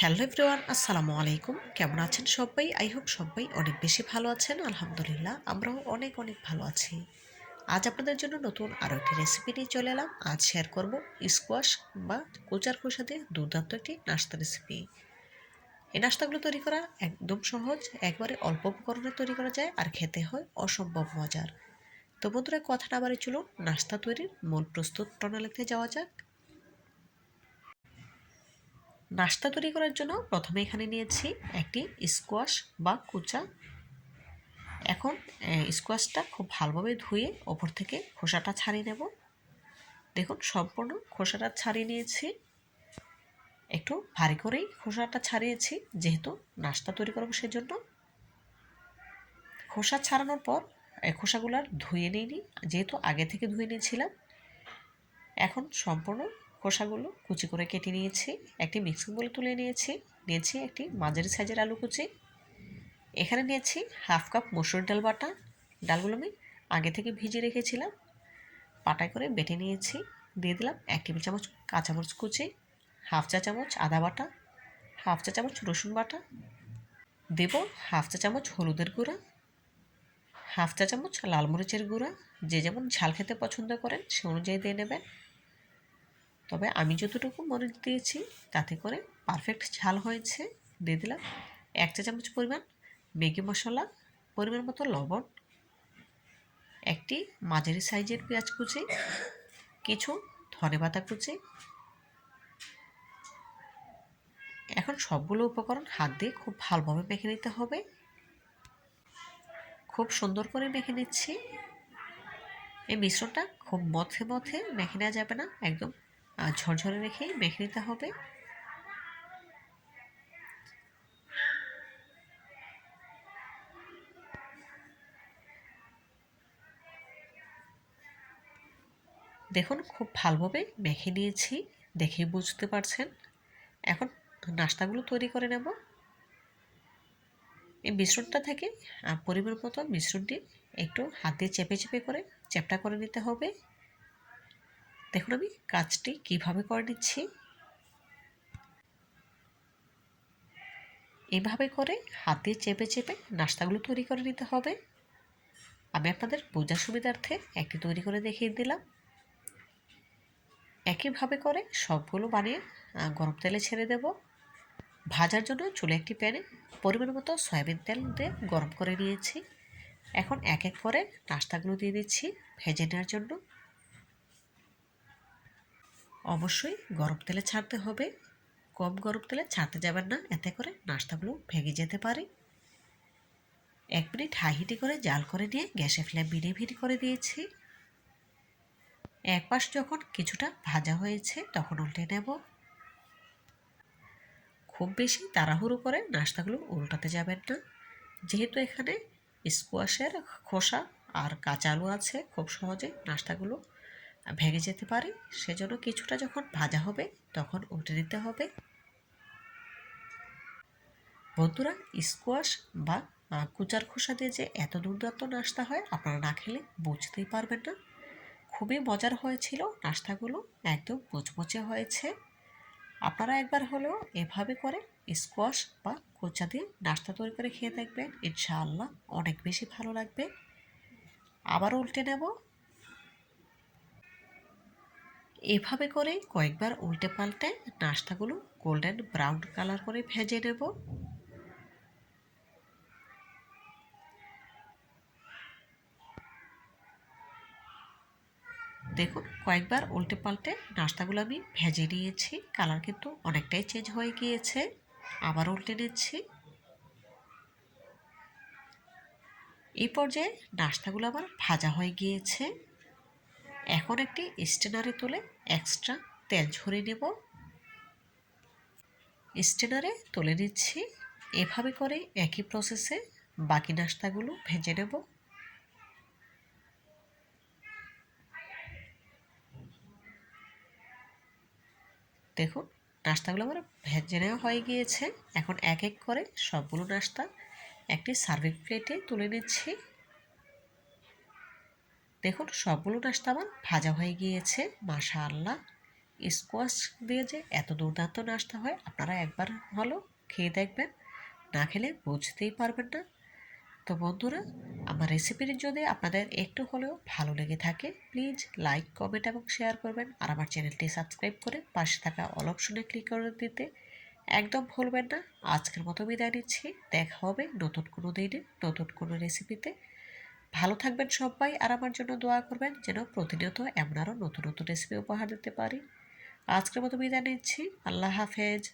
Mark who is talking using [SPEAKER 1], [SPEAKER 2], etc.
[SPEAKER 1] Hello everyone, আসসালামু আলাইকুম। কেমন আছেন সবাই? আই হোপ সবাই অনেক বেশি ভালো আছেন। আলহামদুলিল্লাহ আমরাও অনেক অনেক ভালো আছি। আজ আপনাদের জন্য নতুন আরও একটি রেসিপি নিয়ে চলে এলাম। আজ শেয়ার করব স্কোয়াশ বা কোচার খোসা দিয়ে দুর্দান্ত একটি নাস্তা রেসিপি। এই নাস্তাগুলো তৈরি করা একদম সহজ, একবারে অল্প উপকরণে তৈরি করা যায় আর খেতে হয় অসম্ভব মজার। তো বন্ধুরা, কথা না বাড়ি চলুন নাস্তা তৈরির মূল প্রস্তুত প্রণালীতে যাওয়া যাক। নাস্তা তৈরি করার জন্য প্রথমে এখানে নিয়েছি একটি স্কোয়াশ বা কুচা। এখন স্কোয়াশটা খুব ভালোভাবে ধুয়ে ওপর থেকে খোসাটা ছাড়িয়ে নেব। দেখুন, সম্পূর্ণ খোসাটা ছাড়িয়ে নিয়েছি। একটু ভারী করেই খোসাটা ছাড়িয়েছি, যেহেতু নাস্তা তৈরি করব সেজন্য। খোসা ছাড়ানোর পর খোসাগুলো আর ধুয়ে নিইনি, যেহেতু আগে থেকে ধুয়ে নিয়েছিলাম। এখন সম্পূর্ণ খোসাগুলো কুচি করে কেটে নিয়েছি। একটি মিক্সিং বোলে তুলে নিয়েছি একটি মাঝারি সাইজের আলু কুচি। এখানে নিয়েছি হাফ কাপ মসুর ডাল বাটা। ডালগুলো আমি আগে থেকে ভিজিয়ে রেখেছিলাম, পাটায় করে বেটে নিয়েছি। দিয়ে দিলাম 1 টেবিল চামচ কাঁচামরিচ কুচি, হাফ চা চামচ আদা বাটা, হাফ চা চামচ রসুন বাটা, দেব হাফ চা চামচ হলুদের গুঁড়া, হাফ চা চামচ লাল মরিচের গুঁড়া। যে যেমন ঝাল খেতে পছন্দ করেন সে অনুযায়ী দিয়ে নেবেন। তবে আমি যতটুকু মনে দিয়েছি তাতে করে পারফেক্ট ঝাল হয়েছে। দিয়ে দিলাম 1 চা চামচ পরিমাণ ম্যাগি মশলা, পরিমাণ মতো লবণ, একটি মাঝারি সাইজের পেঁয়াজ কুচি, কিছু ধনেপাতা কুচি। এখন সবগুলো উপকরণ হাত দিয়ে খুব ভালোভাবে মেখে নিতে হবে। খুব সুন্দর করে মেখে নিচ্ছি। এই মিশ্রণটা খুব মথে মথে মেখে নেওয়া যাবে না, একদম ঝরঝরে রেখেই মেখে নিতে হবে। দেখুন, খুব ভালোভাবে মেখে নিয়েছি, দেখেই বুঝতে পারছেন। এখন নাস্তাগুলো তৈরি করে নেব। এই মিশ্রণটা থেকে পরিমাণ মতো মিশ্রণটি একটু হাত দিয়ে চেপে চেপে করে চ্যাপটা করে নিতে হবে। দেখুন আমি কাজটি কিভাবে করে নিচ্ছি। এভাবে করে হাত দিয়ে চেপে চেপে নাস্তাগুলো তৈরি করে নিতে হবে। আমি আপনাদের বোঝার সুবিধার্থে একটি তৈরি করে দেখিয়ে দিলাম। একইভাবে করে সবগুলো বানিয়ে গরম তেলে ছেড়ে দেব। ভাজার জন্য চুলে একটি প্যানে পরিমাণ মতো সয়াবিন তেল দিয়ে গরম করে নিয়েছি। এখন এক এক করে নাস্তাগুলো দিয়ে দিচ্ছি ভেজে নেওয়ার জন্য। অবশ্যই গরম তেলে ছাড়তে হবে, কম গরম তেলে ছাড়তে যাবেন না, এতে করে নাস্তাগুলো ভেঙে যেতে পারে। 1 মিনিট হাই হিটে করে জাল করে নিয়ে গ্যাসের ফ্লেম মিডিয়াম করে দিয়েছি। এক পাশ যখন কিছুটা ভাজা হয়েছে তখন উল্টে নেব। খুব বেশি তাড়াহুড়ো করে নাস্তাগুলো উল্টাতে যাবেন না, যেহেতু এখানে স্কোয়াশের খোসা আর কাঁচা আলু আছে, খুব সহজে নাস্তাগুলো ভেঙে যেতে পারে। সেজন্য কিছুটা যখন ভাজা হবে তখন উল্টে দিতে হবে। বন্ধুরা, স্কোয়াশ বা কুচার খোসা দিয়ে যে এত দুর্দান্ত নাস্তা হয় আপনারা না খেলে বুঝতেই পারবেন না। খুবই মজার হয়েছিল নাস্তাগুলো, একদম মুচমুচে হয়েছে। আপনারা একবার হলেও এভাবে করে স্কোয়াশ বা কোচা দিয়ে নাস্তা তৈরি করে খেয়ে দেখবেন, ইনশাআল্লাহ অনেক বেশি ভালো লাগবে। আবার উল্টে নেব। এভাবে করে কয়েকবার উল্টে পাল্টে নাস্তাগুলো গোল্ডেন ব্রাউন কালার করে ভেজে নেব। দেখুন, কয়েকবার উল্টে পাল্টে নাস্তাগুলো আমি ভেজে নিয়েছি, কালার কিন্তু অনেকটাই চেঞ্জ হয়ে গিয়েছে। আবার উল্টে নিচ্ছি। এই পর্যায়ে নাস্তাগুলো আমার ভাজা হয়ে গিয়েছে। এখন একটি স্ট্রেনারে তুলে এক্সট্রা তেল ঝরিয়ে নেব। স্ট্রেনারে তুলে নিচ্ছি। এভাবে করে একই প্রসেসে বাকি নাস্তাগুলো ভেজে নেব। দেখুন, নাস্তাগুলো আমার ভেজে নেওয়া হয়ে গিয়েছে। এখন এক এক করে সবগুলো নাস্তা একটি সার্ভিং প্লেটে তুলে নিচ্ছি। দেখুন, সবগুলো নাস্তা আমার ভাজা হয়ে গিয়েছে। মাশাআল্লাহ, স্কোয়াশ দিয়ে যে এত দুর্দান্ত নাস্তা হয়, আপনারা একবার হলো খেয়ে দেখবেন, না খেলে বুঝতেই পারবেন না। তো বন্ধুরা, আমার রেসিপিটি যদি আপনাদের একটু হলেও ভালো লেগে থাকে, প্লিজ লাইক, কমেন্ট এবং শেয়ার করবেন। আর আমার চ্যানেলটি সাবস্ক্রাইব করে পাশে থাকা অল অপশনে ক্লিক করে দিতে একদম ভুলবেন না। আজকের মতো বিদায় নিচ্ছি, দেখা হবে নতুন কোনো দিনে নতুন কোনো রেসিপিতে। ভালো থাকবেন সবাই, আর আমার জন্য দোয়া করবেন যেন প্রতিনিয়ত এমন আরও নতুন নতুন রেসিপি উপহার দিতে পারি। আজকের মতো বিদায় নিচ্ছি, আল্লাহ হাফেজ।